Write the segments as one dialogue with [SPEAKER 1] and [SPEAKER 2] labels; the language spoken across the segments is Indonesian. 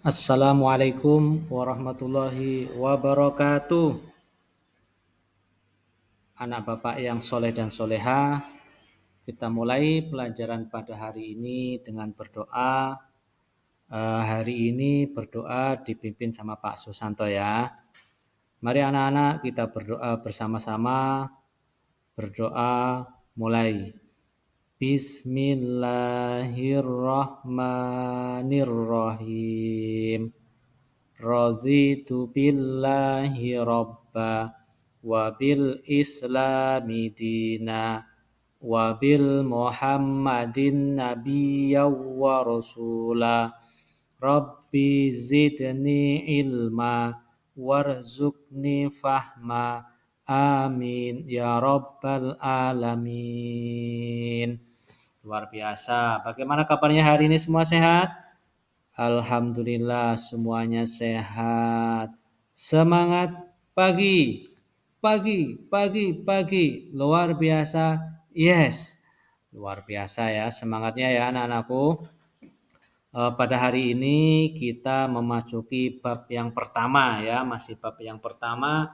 [SPEAKER 1] Assalamualaikum warahmatullahi wabarakatuh. Anak Bapak yang soleh dan soleha, kita mulai pelajaran pada hari ini dengan berdoa. Hari ini berdoa dipimpin sama Pak Susanto ya. Mari anak-anak kita berdoa bersama-sama. Berdoa mulai. Bismillahirrahmanirrahim. Raditu billahi robba wa bil islami dina wa bil muhammadin nabiyya wa rasula. Rabbi zidni ilma warzuqni fahma. Amin ya rabbal alamin. Luar biasa. Bagaimana kabarnya hari ini, semua sehat? Alhamdulillah semuanya sehat. Semangat pagi. Pagi, pagi, pagi. Luar biasa. Yes. Luar biasa ya semangatnya ya anak-anakku. Pada hari ini kita memasuki bab yang pertama ya, masih bab yang pertama,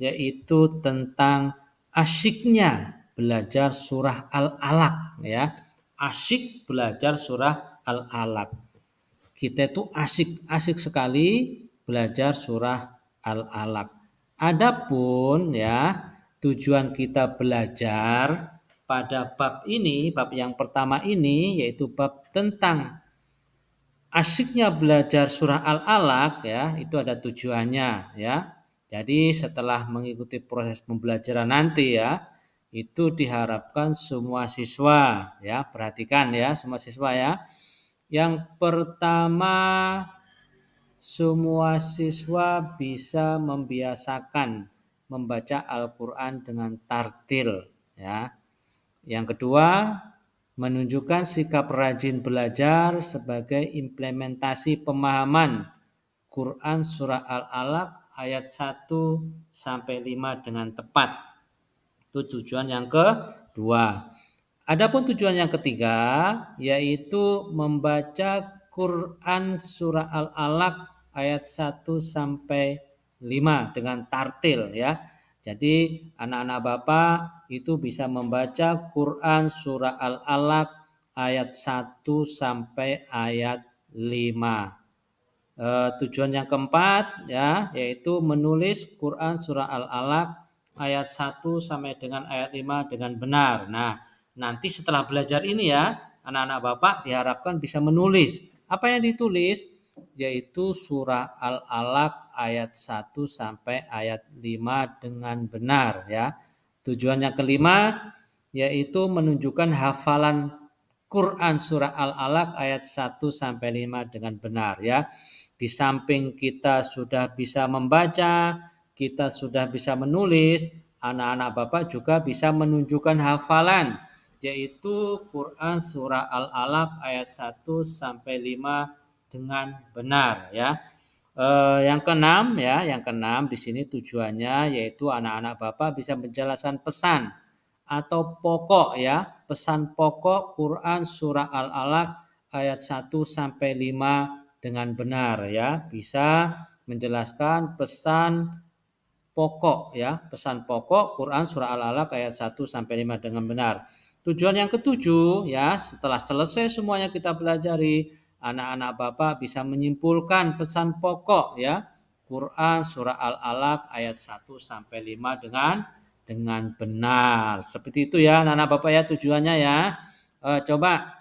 [SPEAKER 1] yaitu tentang asyiknya belajar surah Al-Alaq ya. Asyik belajar surah Al-Alaq. Kita itu asik sekali belajar surah Al-Alaq. Adapun ya, tujuan kita belajar pada bab ini, bab yang pertama ini, yaitu bab tentang asyiknya belajar surah Al-Alaq ya, itu ada tujuannya ya. Jadi setelah mengikuti proses pembelajaran nanti ya, itu diharapkan semua siswa ya, perhatikan ya semua siswa ya. Yang pertama, semua siswa bisa membiasakan membaca Al-Quran dengan tartil ya. Yang kedua, menunjukkan sikap rajin belajar sebagai implementasi pemahaman Quran surah Al-Alaq ayat 1 sampai 5 dengan tepat. Itu tujuan yang kedua. Adapun tujuan yang ketiga yaitu membaca Quran surah Al-Alaq ayat 1 sampai 5 dengan tartil ya. Jadi anak-anak Bapak itu bisa membaca Quran surah Al-Alaq ayat 1 sampai ayat 5. Tujuan yang keempat ya, yaitu menulis Quran surah Al-Alaq ayat 1 sampai dengan ayat 5 dengan benar. Nah, nanti setelah belajar ini ya, anak-anak Bapak diharapkan bisa menulis. Apa yang ditulis? Yaitu surah Al-Alaq ayat 1 sampai ayat 5 dengan benar ya. Tujuan yang kelima yaitu menunjukkan hafalan Quran surah Al-Alaq ayat 1 sampai 5 dengan benar ya. Di samping kita sudah bisa membaca, kita sudah bisa menulis, anak-anak Bapak juga bisa menunjukkan hafalan, yaitu Quran surah Al-Alaq ayat 1 sampai 5 dengan benar ya. Yang keenam ya, yang keenam di sini tujuannya yaitu anak-anak Bapak bisa menjelaskan pesan atau pokok ya, pesan pokok Quran surah Al-Alaq ayat 1 sampai 5 dengan benar ya, bisa menjelaskan pesan pokok ya, pesan pokok Quran surah Al-Alaq ayat 1 sampai 5 dengan benar. Tujuan yang ketujuh ya, setelah selesai semuanya kita pelajari, anak-anak Bapak bisa menyimpulkan pesan pokok ya, Quran surah Al-Alaq ayat 1 sampai 5 dengan benar. Seperti itu ya anak-anak Bapak ya tujuannya ya. Coba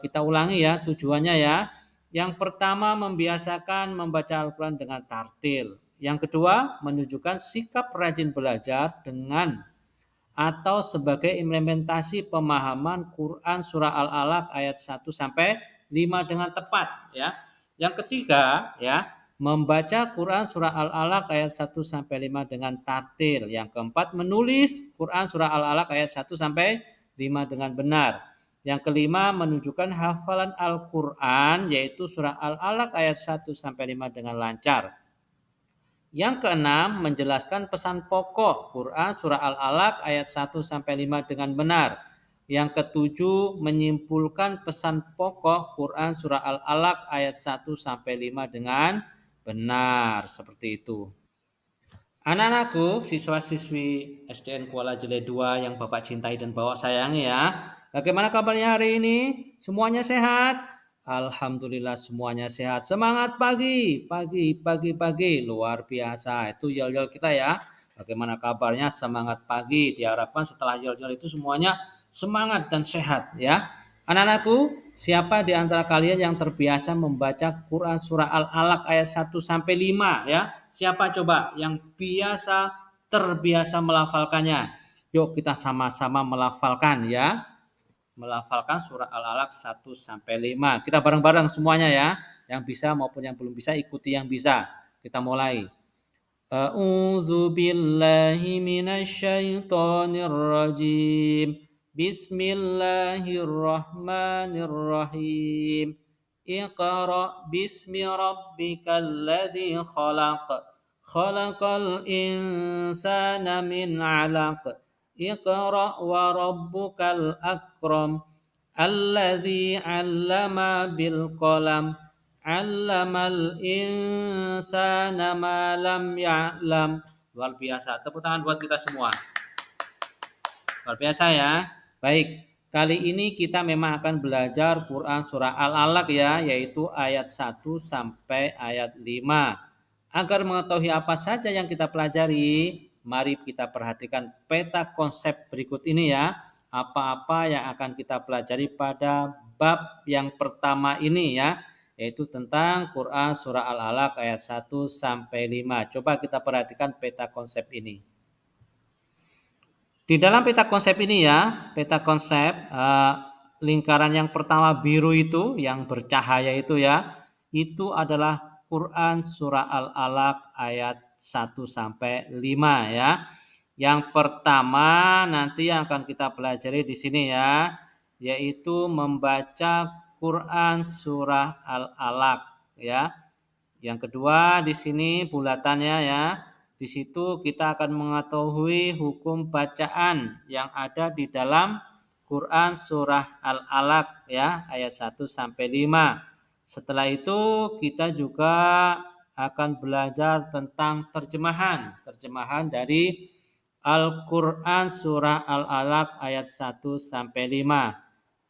[SPEAKER 1] kita ulangi ya tujuannya ya. Yang pertama, membiasakan membaca Al-Quran dengan tartil. Yang kedua, menunjukkan sikap rajin belajar dengan atau sebagai implementasi pemahaman Quran surah Al-Alaq ayat 1 sampai 5 dengan tepat ya. Yang ketiga ya, membaca Quran surah Al-Alaq ayat 1 sampai 5 dengan tartil. Yang keempat, menulis Quran surah Al-Alaq ayat 1 sampai 5 dengan benar. Yang kelima, menunjukkan hafalan Al-Quran yaitu surah Al-Alaq ayat 1 sampai 5 dengan lancar. Yang keenam, menjelaskan pesan pokok Quran surah Al-Alaq ayat 1 sampai 5 dengan benar. Yang ketujuh, menyimpulkan pesan pokok Quran surah Al-Alaq ayat 1 sampai 5 dengan benar, seperti itu. Anak-anakku, siswa-siswi SDN Kuala Jele 2 yang Bapak cintai dan Bapak sayangi ya. Bagaimana kabarnya hari ini? Semuanya sehat? Alhamdulillah semuanya sehat. Semangat pagi, pagi, pagi, pagi. Luar biasa. Itu yel-yel kita ya. Bagaimana kabarnya? Semangat pagi. Diharapkan setelah yel-yel itu semuanya semangat dan sehat ya. Anak-anakku, siapa di antara kalian yang terbiasa membaca Quran surah Al-Alaq ayat 1 sampai 5 ya? Siapa coba yang terbiasa melafalkannya? Yuk kita sama-sama melafalkan ya. Melafalkan surah Al-Alaq 1 sampai 5. Kita bareng-bareng semuanya ya. Yang bisa maupun yang belum bisa ikuti yang bisa. Kita mulai. A'udzu billahi minasyaitonir rajim. Bismillahirrahmanirrahim. Iqra bismi rabbikal ladzi khalaq. Khalaqal insana min 'alaq. Iqra wa rabbukal akram. Alladzi 'allama bil qalam. 'Allamal insana ma lam ya'lam. Luar biasa. Tepuk tangan buat kita semua. Luar biasa ya. Baik, kali ini kita memang akan belajar Quran surah Al-Alaq ya, yaitu ayat 1 sampai ayat 5. Agar mengetahui apa saja yang kita pelajari, mari kita perhatikan peta konsep berikut ini ya. Apa-apa yang akan kita pelajari pada bab yang pertama ini ya, yaitu tentang Quran surah Al-Alaq ayat 1 sampai 5. Coba kita perhatikan peta konsep ini. Di dalam peta konsep ini ya, peta konsep lingkaran yang pertama biru itu, yang bercahaya itu ya, itu adalah Quran surah Al-Alaq ayat 1 sampai 5 ya. Yang pertama nanti yang akan kita pelajari di sini ya, yaitu membaca Quran surah Al-Alaq ya. Yang kedua di sini bulatannya ya. Di situ kita akan mengetahui hukum bacaan yang ada di dalam Quran surah Al-Alaq ya, ayat 1 sampai 5. Setelah itu kita juga akan belajar tentang terjemahan dari Al-Quran surah Al-Alaq ayat 1 sampai 5.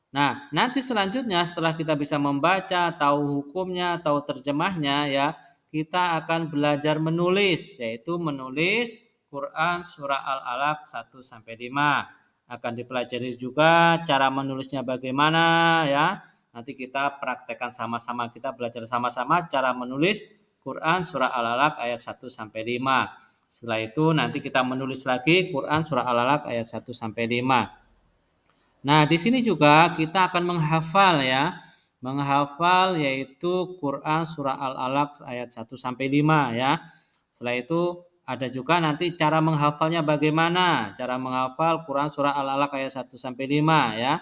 [SPEAKER 1] Nah, nanti selanjutnya setelah kita bisa membaca, tahu hukumnya, tahu terjemahnya ya, kita akan belajar menulis, yaitu menulis Quran surah Al-Alaq 1 sampai 5. Akan dipelajari juga cara menulisnya bagaimana ya. Nanti kita praktekkan sama-sama, kita belajar sama-sama cara menulis Quran surah Al-Alaq ayat 1 sampai 5. Setelah itu nanti kita menulis lagi Quran surah Al-Alaq ayat 1 sampai 5. Nah, di sini juga kita akan menghafal ya. Menghafal yaitu Quran surah Al-Alaq ayat 1 sampai 5 ya. Setelah itu ada juga nanti cara menghafalnya bagaimana. Cara menghafal Quran surah Al-Alaq ayat 1 sampai 5 ya.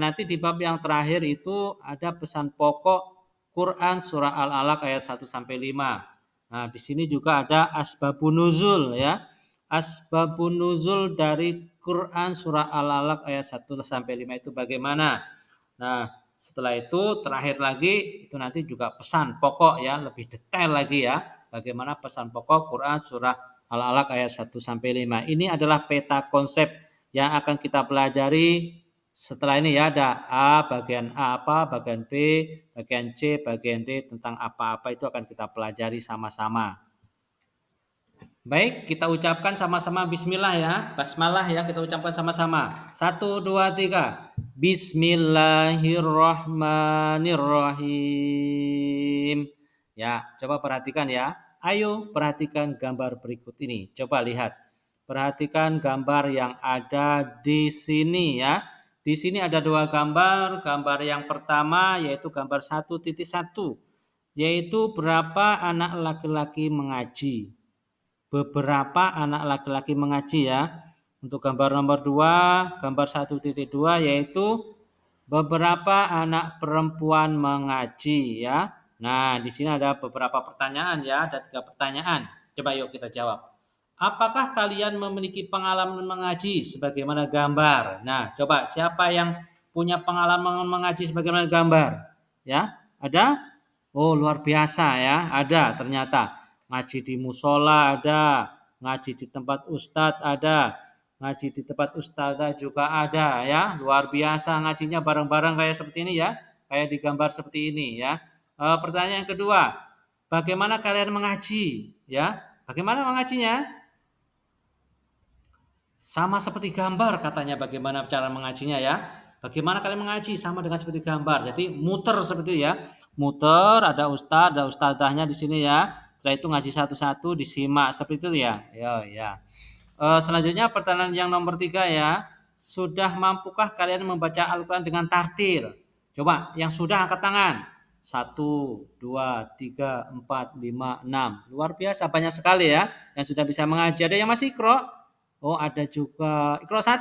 [SPEAKER 1] Nanti di bab yang terakhir itu ada pesan pokok Quran surah Al-Alaq ayat 1 sampai 5. Nah, di sini juga ada asbabun nuzul ya. Asbabun nuzul dari Quran surah Al-Alaq ayat 1 sampai 5 itu bagaimana? Nah, setelah itu terakhir lagi itu nanti juga pesan pokok ya, lebih detail lagi ya. Bagaimana pesan pokok Quran surah Al-Alaq ayat 1 sampai 5. Ini adalah peta konsep yang akan kita pelajari setelah ini ya, ada A, bagian A apa, bagian B, bagian C, bagian D tentang apa-apa itu akan kita pelajari sama-sama. Baik, kita ucapkan sama-sama bismillah ya. Basmalah ya, kita ucapkan sama-sama. 1, 2, 3. Bismillahirrahmanirrahim. Ya, coba perhatikan ya. Ayo perhatikan gambar berikut ini. Coba lihat. Perhatikan gambar yang ada di sini ya. Di sini ada dua gambar. Gambar yang pertama yaitu gambar 1.1, yaitu berapa anak laki-laki mengaji. Beberapa anak laki-laki mengaji ya. Untuk gambar nomor 2, gambar 1.2 yaitu beberapa anak perempuan mengaji ya. Nah, di sini ada beberapa pertanyaan ya, ada 3 pertanyaan. Coba yuk kita jawab. Apakah kalian memiliki pengalaman mengaji sebagaimana gambar? Nah, coba siapa yang punya pengalaman mengaji sebagaimana gambar? Ya, ada? Oh, luar biasa ya. Ada ternyata. Ngaji di musola ada, ngaji di tempat ustadz ada, ngaji di tempat ustadzah juga ada ya. Luar biasa ngajinya bareng-bareng kayak seperti ini ya. Kayak di gambar seperti ini ya. Pertanyaan kedua, bagaimana kalian mengaji? Ya, bagaimana mengajinya? Sama seperti gambar katanya bagaimana cara mengajinya ya. Bagaimana kalian mengaji sama dengan seperti gambar. Jadi muter seperti itu ya. Muter ada ustadz, ada ustadzahnya di sini ya. Setelah itu ngaji satu-satu disimak seperti itu ya. Ya. Selanjutnya pertanyaan yang nomor 3 ya. Sudah mampukah kalian membaca Al-Quran dengan tartil? Coba yang sudah angkat tangan. 1, 2, 3, 4, 5, 6. Luar biasa banyak sekali ya. Yang sudah bisa mengaji. Ada yang masih ikro? Oh, ada juga ikro 1,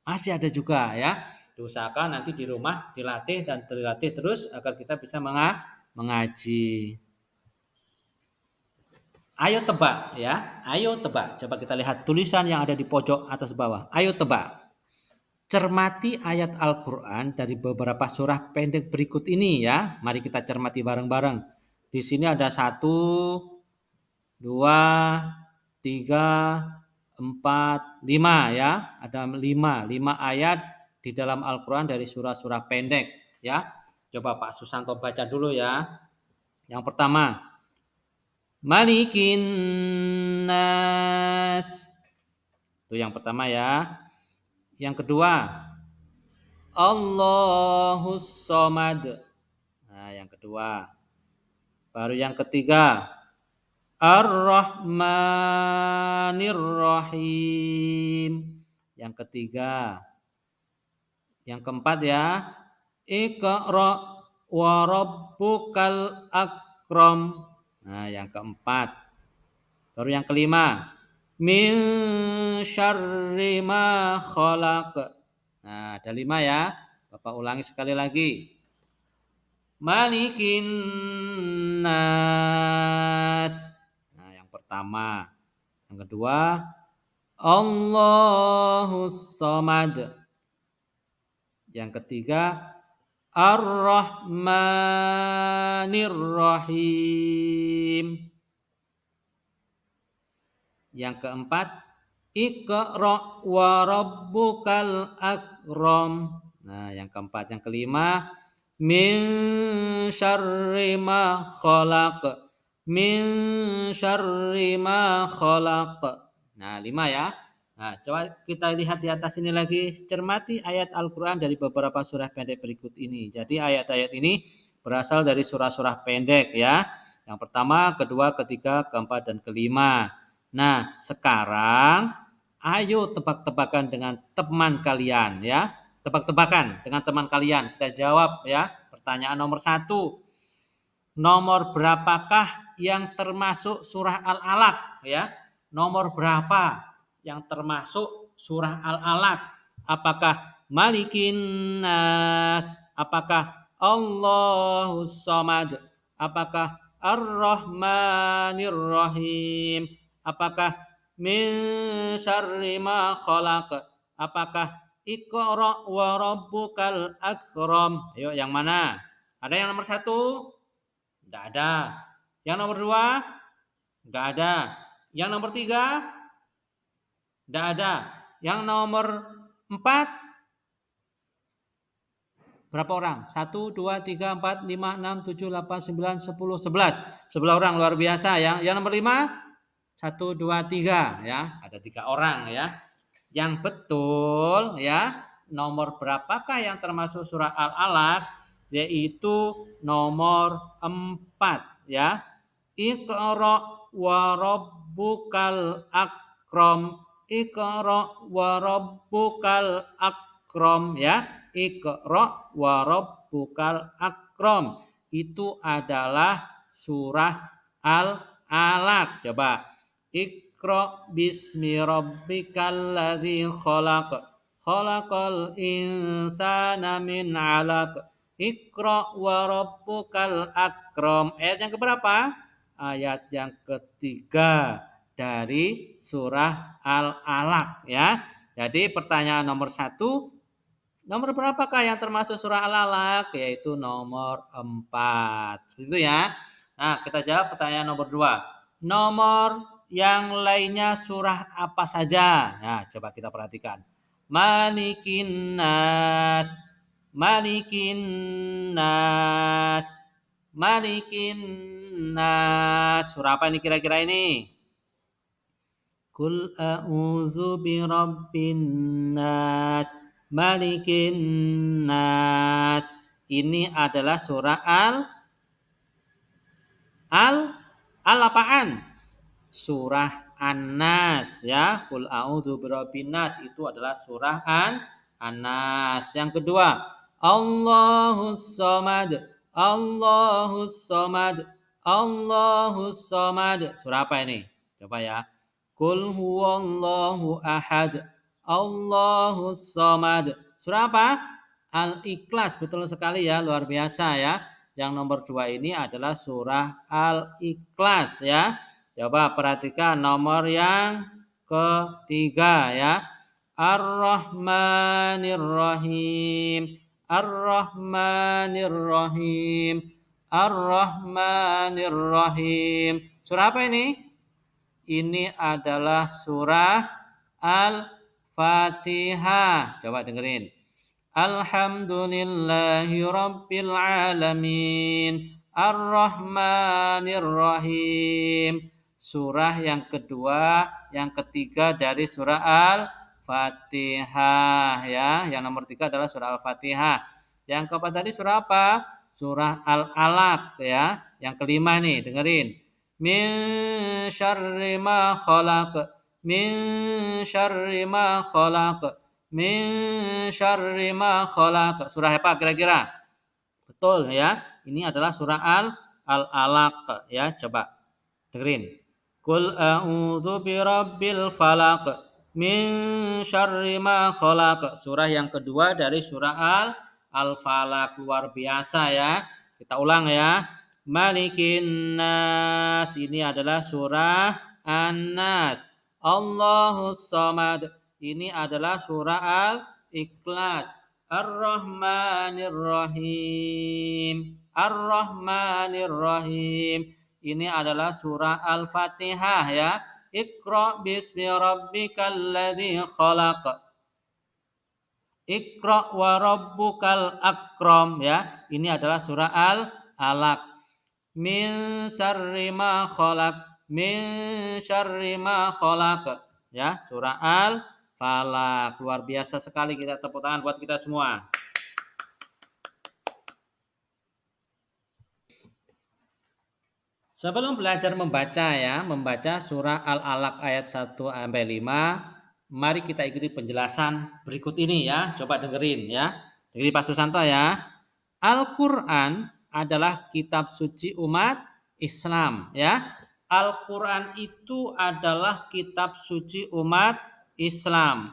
[SPEAKER 1] masih ada juga ya. Diusahakan nanti di rumah dilatih dan terlatih terus agar kita bisa mengaji. Ayo tebak ya, ayo tebak. Coba kita lihat tulisan yang ada di pojok atas bawah. Ayo tebak. Cermati ayat Al-Quran dari beberapa surah pendek berikut ini ya. Mari kita cermati bareng-bareng. Di sini ada 1, 2, 3, 4, 5 ya. Ada 5 ayat di dalam Al-Quran dari surah-surah pendek ya. Coba Pak Susanto baca dulu ya. Yang pertama, Malikin Nas. Itu yang pertama ya. Yang kedua, Allahus Somad. Nah, yang kedua. Baru yang ketiga, Ar-Rahmanir Rahim. Yang ketiga. Yang keempat ya, Iqra wa rabbukal akram. Nah, yang keempat. Baru yang kelima, Min syarri ma khalaq. Nah, ada 5 ya. Bapak ulangi sekali lagi. Malikin nas. Nah, yang pertama. Yang kedua, Allahus Somad. Yang ketiga, Ar-Rahmanir Rahim. Yang keempat, Iqra wa rabbukal akram. Nah, yang keempat, yang kelima, Min syarri ma khalaq. Min syarri ma khalaq. Nah, 5 ya. Nah, coba kita lihat di atas ini lagi. Cermati ayat Al-Quran dari beberapa surah pendek berikut ini. Jadi ayat-ayat ini berasal dari surah-surah pendek ya. Yang pertama, kedua, ketiga, keempat, dan kelima. Nah, sekarang ayo tebak-tebakan dengan teman kalian ya. Tebak-tebakan dengan teman kalian. Kita jawab ya. Pertanyaan nomor 1. Nomor berapakah yang termasuk surah Al-Alaq ya? Nomor berapa yang termasuk surah Al-Alaq? Apakah Malikin Nas? Apakah Allahus Somad? Apakah Ar-Rahmanir Rahim? Apakah Min syarri ma khalaq? Apakah Iqra wa rabbukal akram? Ayo yang mana? Ada yang nomor 1? Tidak ada. Yang nomor 2? Tidak ada. Yang nomor 3? Tidak ada. Yang nomor 4? Berapa orang? 1, 2, 3, 4, 5, 6, 7, 8, 9, 10, 11. 11 orang, luar biasa ya. Yang nomor 5? 1, 2, 3 ya. Ada 3 orang ya. Yang betul ya, nomor berapakah yang termasuk surah Al-Alaq? Yaitu nomor 4 ya. Iqra wa rabbukal akram. Iqra wa rabbukal akram ya. Iqra wa rabbukal akram. Itu adalah surah Al-Alaq. Coba. Iqra bismi rabbikal ladzi khalaq. Khalaqal insana min 'alaq. Iqra wa rabbukal akram. Ayat yang keberapa? Ayat yang ketiga. dari surah Al-Alaq ya. Jadi pertanyaan nomor 1, nomor berapakah yang termasuk surah Al-Alaq? Yaitu nomor 4. Seperti itu ya. Nah, kita jawab pertanyaan nomor 2. Nomor yang lainnya surah apa saja? Nah, coba kita perhatikan. Malikin nas, Malikin nas, Malikin nas. Surah apa ini kira-kira ini? Kul a'udzu birabbin nas, Malikin nas. Ini adalah surah al apaan? Surah An-Nas ya. Qul a'udzu birabbin nas itu adalah surah An-Nas. Yang kedua, Allahus Samad. Allahus Samad. Allahus Samad. Surah apa ini? Coba ya. Qul huwallahu ahad. Allahus Samad. Surah apa? Al-Ikhlas. Betul sekali ya, luar biasa ya. Yang nomor 2 ini adalah surah Al-Ikhlas ya. Coba perhatikan nomor yang ketiga ya. Ar-Rahmanir Rahim. Ar-Rahmanir Rahim. Ar-Rahmanir Rahim. Surah apa ini? Ini adalah surah Al-Fatihah. Coba dengerin. Alhamdulillahi Rabbil Alamin. Ar-Rahmanir Rahim. Surah yang kedua, yang ketiga dari surah Al-Fatihah ya. Yang nomor 3 adalah surah Al-Fatihah. Yang keempat tadi surah apa? Surah Al-Alaq ya. Yang kelima nih, dengerin. Min syarri ma khalaq. Min syarri ma khalaq. Min syarri ma khalaq. Surah apa kira-kira? Betul ya. Ini adalah surah Al-Alaq ya. Coba dengerin. Qul a'udzu birabbil falaq min syarri ma khalaq. Surah yang kedua dari surah Al-Falaq. Luar biasa ya. Kita ulang ya. Malikin nas. Ini adalah surah An-Nas. Allahus Samad. Ini adalah surah Al-Ikhlas. Ar-Rahmanir Rahim. Ar-Rahmanir Rahim. Ini adalah surah Al-Fatihah ya. Iqra bismi rabbikal ladzi khalaq. Iqra wa rabbukal akram ya. Ini adalah surah Al-Alaq. Min syarri ma khalaq. Min syarri ma khalaq. Ya, surah Al-Falaq. Luar biasa sekali, kita tepuk tangan buat kita semua. Sebelum belajar membaca ya, membaca surah Al-Alaq ayat 1-5, mari kita ikuti penjelasan berikut ini ya. Coba dengerin ya. Dengerin Pak Susanto ya. Al-Qur'an adalah kitab suci umat Islam ya. Al-Qur'an itu adalah kitab suci umat Islam.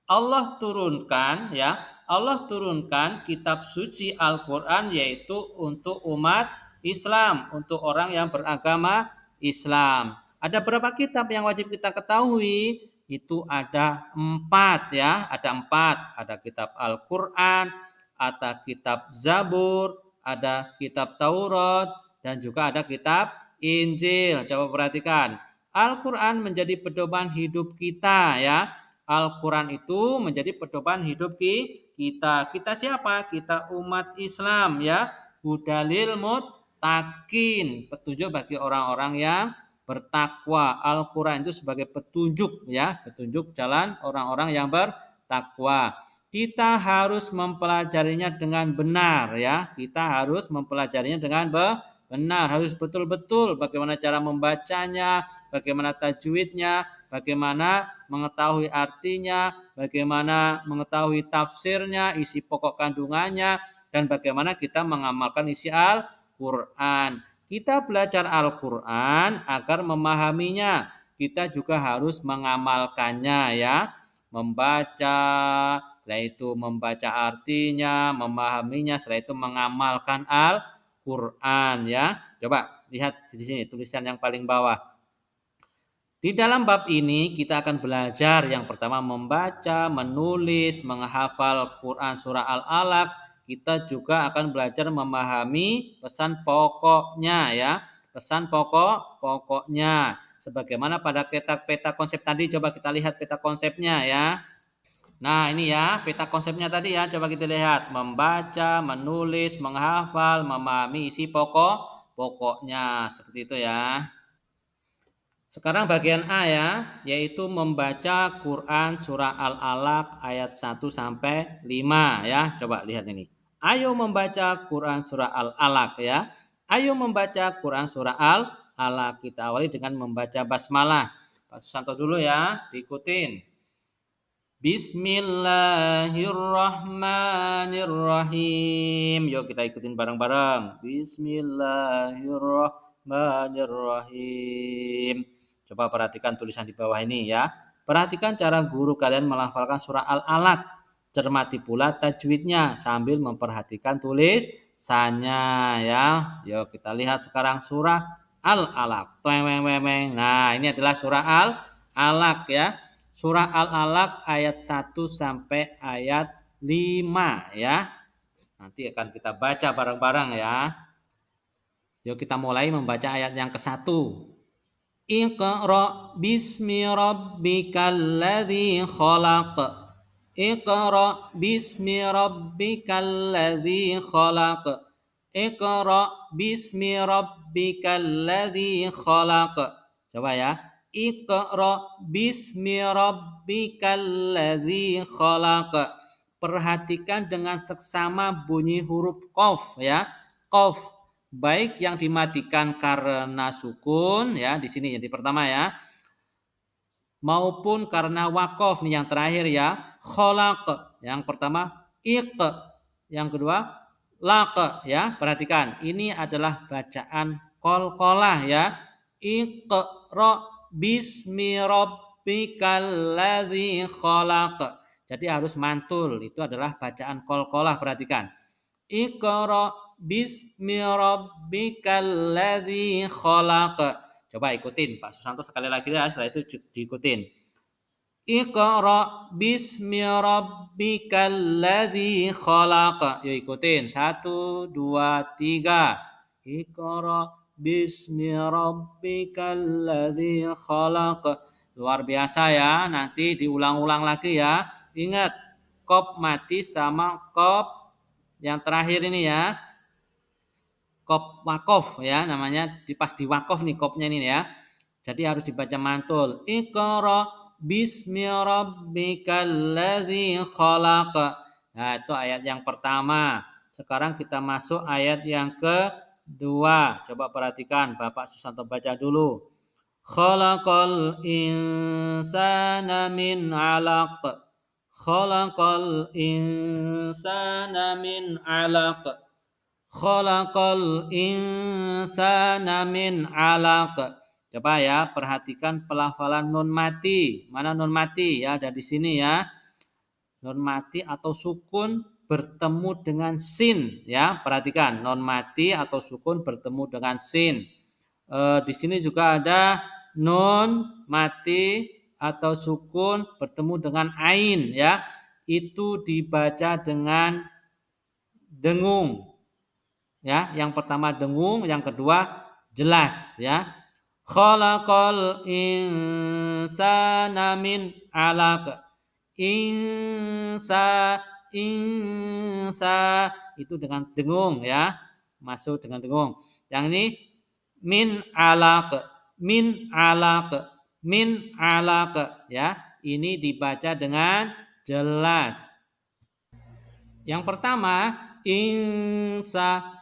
[SPEAKER 1] Allah turunkan ya, Allah turunkan kitab suci Al-Qur'an yaitu untuk umat Islam, untuk orang yang beragama Islam. Ada berapa kitab yang wajib kita ketahui? Itu ada 4 ya, ada 4. Ada kitab Al-Qur'an, ada kitab Zabur, ada kitab Taurat, dan juga ada kitab Injil. Coba perhatikan. Al-Qur'an menjadi pedoman hidup kita ya. Al-Quran itu menjadi pedoman hidup kita. Kita siapa? Kita umat Islam ya. Hudalil muttaqin, petunjuk bagi orang-orang yang bertakwa. Al-Quran itu sebagai petunjuk ya, petunjuk jalan orang-orang yang bertakwa. Kita harus mempelajarinya dengan benar ya. Kita harus mempelajarinya dengan benar, harus betul-betul bagaimana cara membacanya, bagaimana tajwidnya, bagaimana mengetahui artinya, bagaimana mengetahui tafsirnya, isi pokok kandungannya, dan bagaimana kita mengamalkan isi Al-Quran. Kita belajar Al-Quran agar memahaminya. Kita juga harus mengamalkannya ya. Membaca, setelah itu membaca artinya, memahaminya, setelah itu mengamalkan Al-Quran ya. Coba lihat di sini tulisan yang paling bawah. Di dalam bab ini kita akan belajar yang pertama membaca, menulis, menghafal Quran surah Al-Alaq. Kita juga akan belajar memahami pesan pokoknya ya. Pesan pokoknya. Sebagaimana pada peta konsep tadi, coba kita lihat peta konsepnya ya. Nah ini ya peta konsepnya tadi ya, coba kita lihat. Membaca, menulis, menghafal, memahami isi pokoknya. Seperti itu ya. Sekarang bagian A ya, yaitu membaca Quran surah Al-Alaq ayat 1 sampai 5 ya. Coba lihat ini. Ayo membaca Quran surah Al-Alaq ya. Ayo membaca Quran surah Al-Alaq. Kita awali dengan membaca basmalah. Pak Susanto dulu ya, diikutin. Bismillahirrahmanirrahim. Yuk kita ikutin bareng-bareng. Bismillahirrahmanirrahim. Coba perhatikan tulisan di bawah ini ya. Perhatikan cara guru kalian melafalkan surah Al-Alaq. Cermati pula tajwidnya sambil memperhatikan tulisannya ya. Yuk kita lihat sekarang surah Al-Alaq. Nah, ini adalah surah Al-Alaq ya. Surah Al-Alaq ayat 1 sampai ayat 5 ya. Nanti akan kita baca bareng-bareng ya. Yuk kita mulai membaca ayat yang ke-1. Iqra bismi rabbikal ladzi khalaq. Iqra bismi rabbikal ladzi khalaq. Iqra bismi rabbikal ladzi khalaq. Coba ya. Iqra bismi rabbikal ladzi khalaq. Perhatikan dengan seksama bunyi huruf qaf ya. Qaf baik yang dimatikan karena sukun ya di sini jadi pertama ya maupun karena wakof nih yang terakhir ya kholaq yang pertama iq yang kedua laq ya perhatikan ini adalah bacaan qalqalah ya iqra bismi rabbikal ladzi khalaq jadi harus mantul itu adalah bacaan qalqalah perhatikan Iqra bismi rabbikal ladzi khalaq. Coba ikutin Pak Susanto sekali lagi ya, setelah itu diikutin. Iqra bismi rabbikal ladzi khalaq. Yuk ikutin. 1 2 3. Iqra bismi rabbikal ladzi khalaq. Luar biasa ya. Nanti diulang-ulang lagi ya. Ingat, qaf mati sama qaf yang terakhir ini ya, qaf wakof ya namanya, pas di wakof nih qafnya ini ya. Jadi harus dibaca mantul. Iqra bismi rabbikal ladzi khalaq. Nah, itu ayat yang pertama. Sekarang kita masuk ayat yang kedua. Coba perhatikan, Bapak Susanto baca dulu. Khalaqal insana min 'alaq. Khalaqal insana min 'alaq. Khalaqal insana min 'alaq. Coba ya, perhatikan pelafalan nun mati. Mana nun mati ya? Ada di sini ya. Nun mati atau sukun bertemu dengan sin ya. Perhatikan, nun mati atau sukun bertemu dengan sin. Di sini juga ada nun mati atau sukun bertemu dengan ain ya. Itu dibaca dengan dengung. Ya, yang pertama dengung, yang kedua jelas ya. Khalaqal insana min 'alaq. Insa itu dengan dengung ya. Masuk dengan dengung. Yang ini min 'alaq, min 'alaq, min 'alaq ya. Ini dibaca dengan jelas. Yang pertama insa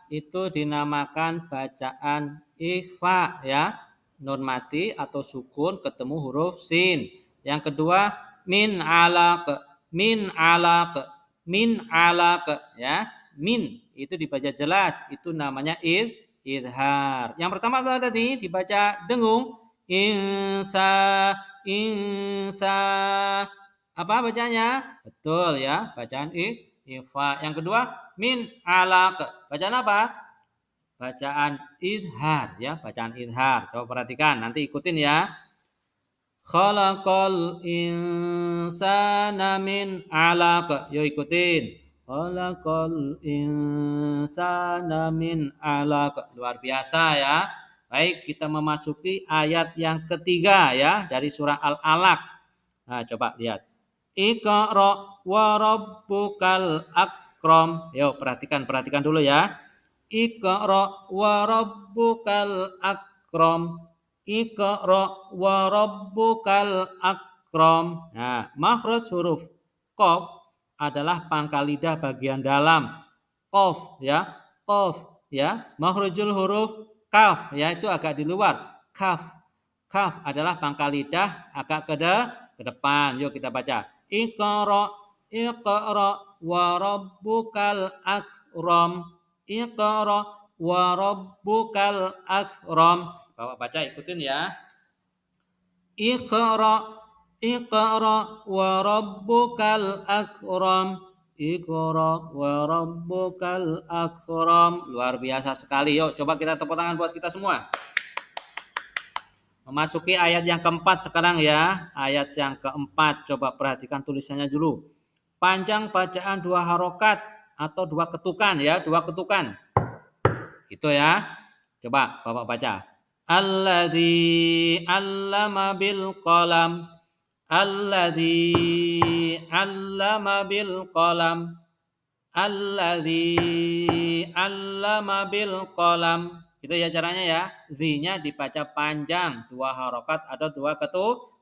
[SPEAKER 1] itu dinamakan bacaan ikhfa ya. Nun mati atau sukun ketemu huruf sin. Yang kedua min 'alaq, min 'alaq, min 'alaq ya. Min itu dibaca jelas, itu namanya idhar. Yang pertama ada dibaca dengung. Insa apa bacanya? Betul ya, bacaan ikhfa. Yang kedua min 'alaq. Bacaan apa? bacaan idhar ya, bacaan idhar. Coba perhatikan, nanti ikutin ya. Khalaqal insana min 'alaq. Yuk ikutin. Khalaqal insana min 'alaq. Luar biasa ya. Baik, kita memasuki ayat yang ketiga ya dari surah Al-Alaq. Nah, coba lihat. Iqra wa rabbukal akram. Yuk, perhatikan dulu ya. Iqra wa rabbukal akram. Iqra wa rabbukal akram. Nah, makhraj huruf qaf adalah pangkal lidah bagian dalam. Qaf ya, qaf ya. Makhrajul huruf kaf ya, itu agak di luar. Kaf. Kaf adalah pangkal lidah agak ke depan. Yuk kita baca. Iqra wa rabbukal akram. Iqra wa rabbukal akram. Bapak baca ikutin ya. Iqra wa rabbukal akram. Iqra wa rabbukal akram. Luar biasa sekali. Yuk coba kita tepuk tangan buat kita semua. Memasuki ayat yang keempat sekarang ya. Ayat yang keempat. Coba perhatikan tulisannya dulu. Panjang bacaan 2 harokat atau 2 ketukan ya. 2 ketukan. Gitu ya. Coba Bapak baca. Alladzi 'allama bil qalam. Alladzi 'allama bil qalam. Alladzi 'allama bil qalam. Gitu ya caranya ya. Zi-nya dibaca panjang, 2 harokat atau 2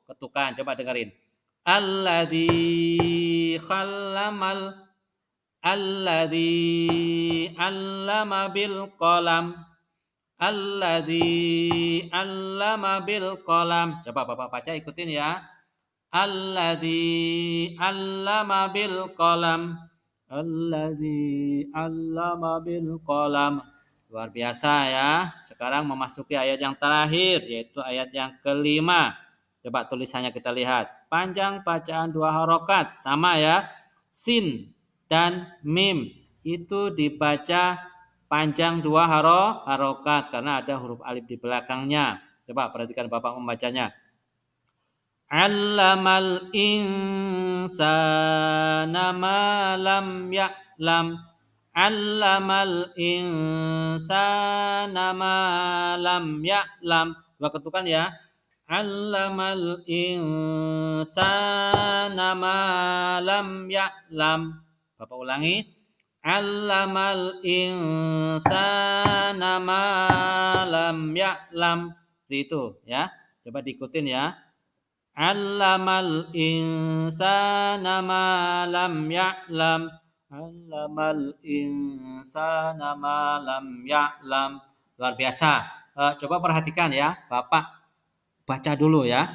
[SPEAKER 1] ketukan. Coba dengerin. Alladzi 'allama bil qalam. Alladzi 'allama bil qalam. Coba Bapak baca ikutin ya. Alladzi 'allama bil qalam. Alladzi 'allama bil qalam. Luar biasa ya. Sekarang memasuki ayat yang terakhir yaitu ayat yang kelima. Coba tulisannya kita lihat. Panjang bacaan 2 harokat sama ya. Sin dan mim itu dibaca panjang 2 harokat karena ada huruf alif di belakangnya. Coba perhatikan Bapak membacanya. Allamal insana ma lam ya'lam. Allamal insana ma lam ya'lam. 2 ketukan ya. Allamal insana ma lam ya'lam. Bapak ulangi. Allamal insana ma lam ya'lam. Itu ya. Coba diikutin ya. Allamal insana ma lam ya'lam. Allamal insana ma lam ya'lam. Luar biasa. Coba perhatikan ya. Bapak baca dulu ya.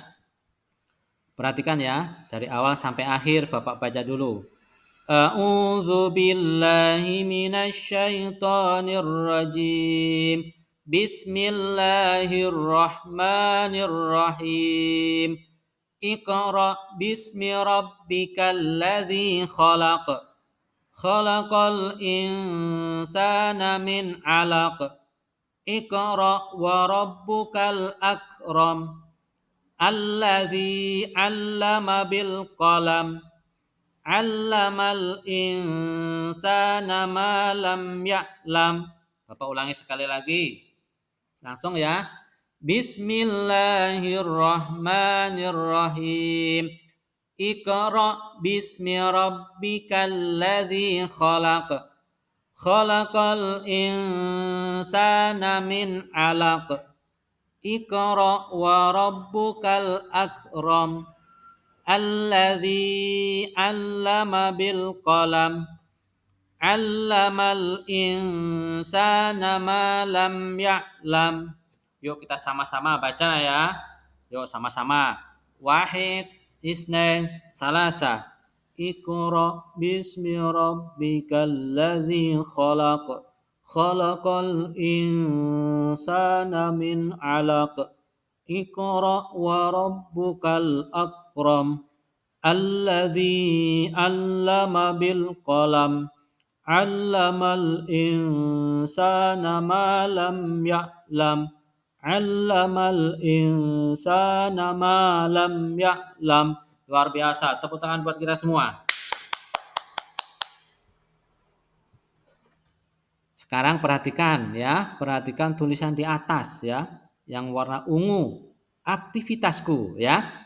[SPEAKER 1] Perhatikan ya. Dari awal sampai akhir Bapak baca dulu. A'udzu billahi minasyaitonir rajim. Bismillahirrahmanirrahim. Iqra bismi rabbikal ladzi khalaq. Khalaqal insana min 'alaq. Iqra wa rabbukal akram. Alladzi 'allama bil qalam. 'Allamal insana ma lam ya'lam. Bapak ulangi sekali lagi. Langsung ya. Bismillahirrahmanirrahim. Iqra bismi rabbikal ladzi khalaq. Khalaqal insana min 'alaq. Iqra wa rabbukal akram. Alladzi 'allama bil qalam. 'Allamal insana ma lam ya'lam. Yuk kita sama-sama baca ya. Yuk sama-sama. Wahid, isnain, salasa. Iqra bismi rabbikal ladzi khalaq. Khalaqal insana min 'alaq. Iqra wa rabbukal akram. Alladzi 'allama bil qalam. 'Allamal insana ma lam ya'lam. 'Allamal insana ma lam ya'lam. Luar biasa. Tepuk tangan buat kita semua. Sekarang perhatikan ya, perhatikan tulisan di atas ya, yang warna ungu. Aktivitasku ya.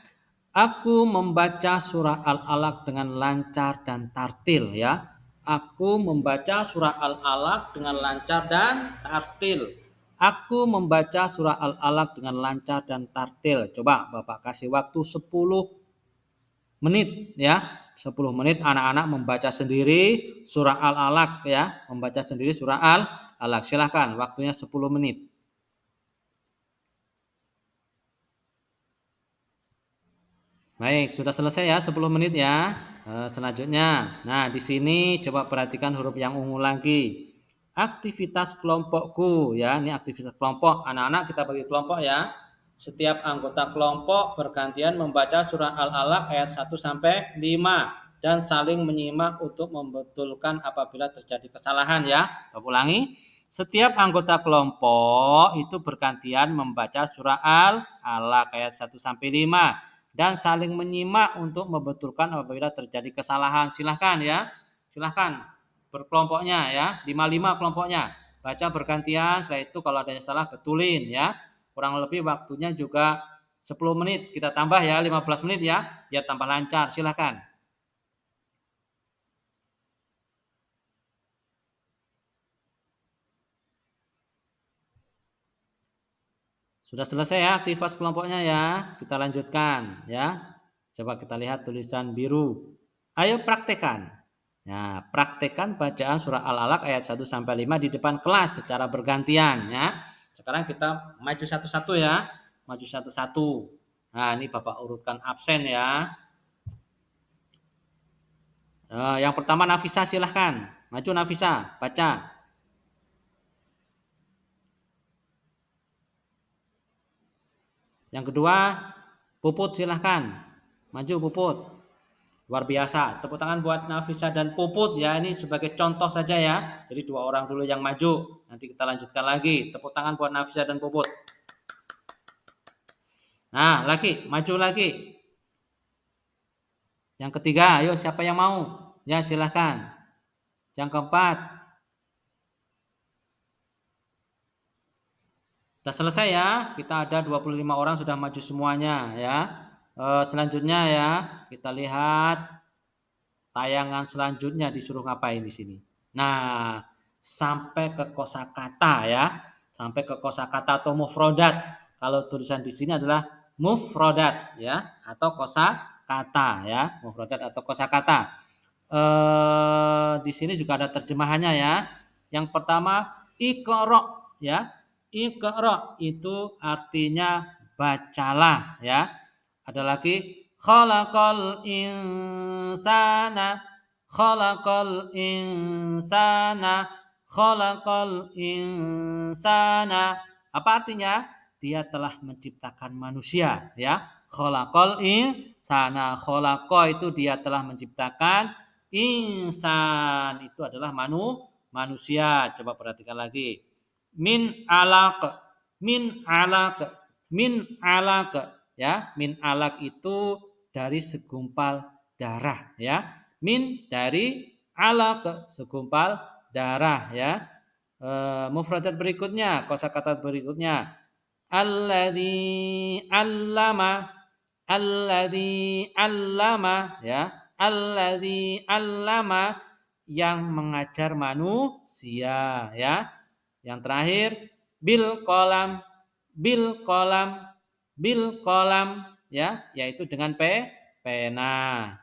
[SPEAKER 1] Aku membaca surah Al-Alaq dengan lancar dan tartil ya. Aku membaca surah Al-Alaq dengan lancar dan tartil. Aku membaca surah Al-Alaq dengan lancar dan tartil. Coba Bapak kasih waktu 10 menit ya. 10 menit anak-anak membaca sendiri surah Al-Alaq ya, membaca sendiri surah Al-Alaq. Silahkan, waktunya 10 menit. Baik, sudah selesai ya 10 menit ya. Selanjutnya, nah di sini coba perhatikan huruf yang ungu lagi. Aktivitas kelompokku ya, ini aktivitas kelompok. Anak-anak kita bagi kelompok ya. Setiap anggota kelompok bergantian membaca surah Al-Alaq ayat 1 sampai 5 dan saling menyimak untuk membetulkan apabila terjadi kesalahan ya. Saya ulangi. Setiap anggota kelompok itu bergantian membaca surah Al-Alaq ayat 1 sampai 5 dan saling menyimak untuk membetulkan apabila terjadi kesalahan. Silahkan ya. Silahkan berkelompoknya ya. 5-5 kelompoknya. Baca bergantian, setelah itu kalau ada yang salah betulin ya. Kurang lebih waktunya juga 10 menit. Kita tambah ya 15 menit ya, biar tambah lancar. Silahkan. Sudah selesai ya aktivitas kelompoknya ya. Kita lanjutkan ya. Coba kita lihat tulisan biru. Ayo praktekan. Nah, praktekan bacaan surah Al-Alaq ayat 1 sampai 5 di depan kelas secara bergantian ya. Sekarang kita maju satu-satu ya. Maju satu-satu. Nah, ini Bapak urutkan absen ya. Yang pertama Nafisa silahkan. Maju Nafisa, baca. Yang kedua Puput silahkan. Maju Puput. Luar biasa. Tepuk tangan buat Nafisa dan Puput ya. Ini sebagai contoh saja ya. Jadi 2 orang dulu yang maju. Nanti kita lanjutkan lagi. Tepuk tangan buat Nafisa dan Puput. Nah, lagi, maju lagi. Yang ketiga, ayo siapa yang mau? Ya, silahkan. Yang keempat. Sudah selesai ya. Kita ada 25 orang sudah maju semuanya ya. Selanjutnya ya, kita lihat tayangan selanjutnya disuruh ngapain di sini. Nah, sampai ke kosakata ya. Sampai ke kosakata atau mufrodat. Kalau tulisan di sini adalah mufrodat ya atau kosakata ya, mufrodat atau kosakata. Di sini juga ada terjemahannya ya. Yang pertama iqra ya. Iqra itu artinya bacalah ya. Ada lagi khalaqal insana, khalaqal insana, khalaqal insana. Apa artinya? Dia telah menciptakan manusia ya. Khalaqal insana, khalaqa itu dia telah menciptakan, insan itu adalah manusia. Coba perhatikan lagi. Min alaq, min alaq, min alaq ya. Min alaq itu dari segumpal darah ya. Min dari alaq segumpal darah ya. Mufradat berikutnya, kosakata berikutnya. Alladzi allama, alladzi allama ya. Alladzi allama yang mengajar manusia ya. Yang terakhir bil kolam, bil kolam, bil kolam ya, yaitu dengan pena.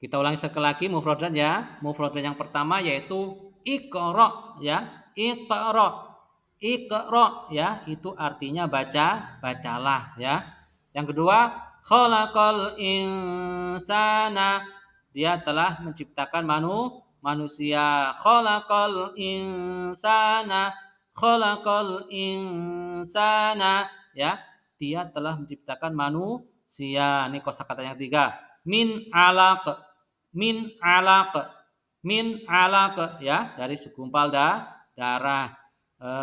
[SPEAKER 1] Kita ulangi sekali lagi mufradat ya. Mufradat yang pertama yaitu iqra ya, iqra. Iqra ya, itu artinya baca, bacalah ya. Yang kedua, khalaqal insana, dia telah menciptakan manusia. Khalaqal insana, khalaqal insana ya, dia telah menciptakan manusia. Ini kosakata yang ketiga. Min alaq, min alaq, min alaq ya, dari segumpal darah.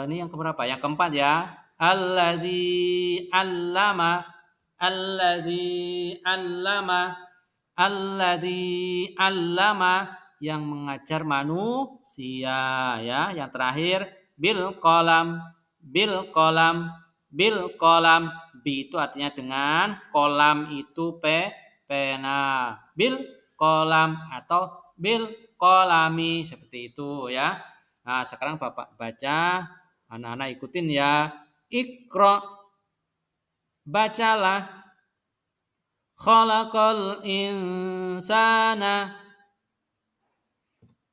[SPEAKER 1] Ini yang keberapa? Yang keempat ya. Alladzi allama alladzi allama alladzi allama, yang mengajar manusia ya. Yang terakhir bil qalam bil qalam bil qalam. Bi itu artinya dengan, kolam itu pena. Bil qalam atau bil qalami, seperti itu ya. Nah, sekarang Bapak baca, anak-anak ikutin ya. Iqra, bacalah. Khalaqal insana,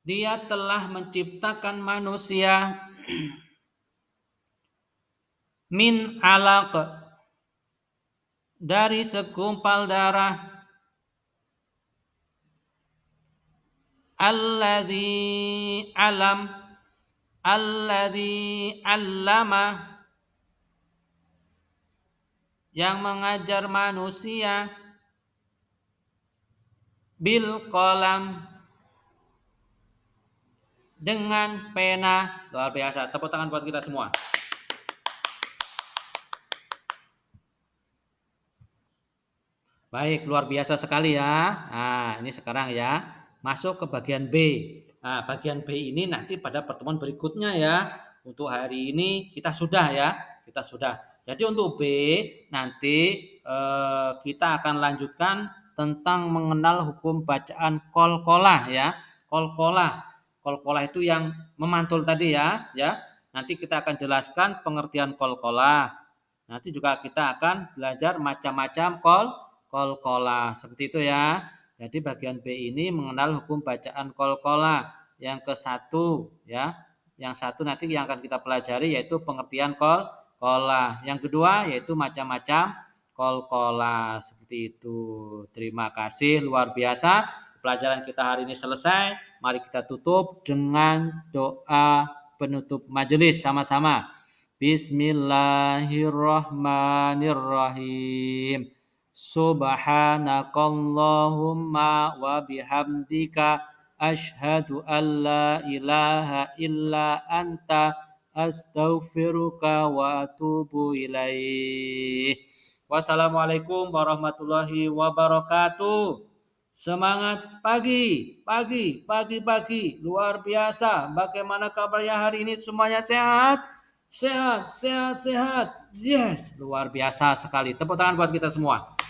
[SPEAKER 1] dia telah menciptakan manusia. Min alaq, dari segumpal darah. Alladzi allama, yang mengajar manusia. Bil qalam, dengan pena. Luar biasa, tepuk tangan buat kita semua. Baik, luar biasa sekali ya. Nah, ini sekarang ya, masuk ke bagian B. Nah, bagian B ini nanti pada pertemuan berikutnya ya. Untuk hari ini kita sudah ya, kita sudah. Jadi untuk B nanti kita akan lanjutkan tentang mengenal hukum bacaan qalqalah ya. Qalqalah itu yang memantul tadi ya, ya. Nanti kita akan jelaskan pengertian qalqalah. Nanti juga kita akan belajar macam-macam qalqalah, seperti itu ya. Jadi bagian B ini mengenal hukum bacaan qalqalah. Yang ke satu ya, yang satu nanti yang akan kita pelajari yaitu pengertian qalqalah. Yang kedua yaitu macam-macam qalqalah, seperti itu. Terima kasih, luar biasa. Pelajaran kita hari ini selesai. Mari kita tutup dengan doa penutup majelis sama-sama. Bismillahirrahmanirrahim. Subhanakallahumma wa bihamdika asyhadu an la ilaha illa anta astaghfiruka wa atubu ilaih. Wassalamualaikum warahmatullahi wabarakatuh. Semangat pagi, luar biasa. Bagaimana kabarnya hari ini? Semuanya sehat? Sehat. Yes, luar biasa sekali. Tepuk tangan buat kita semua.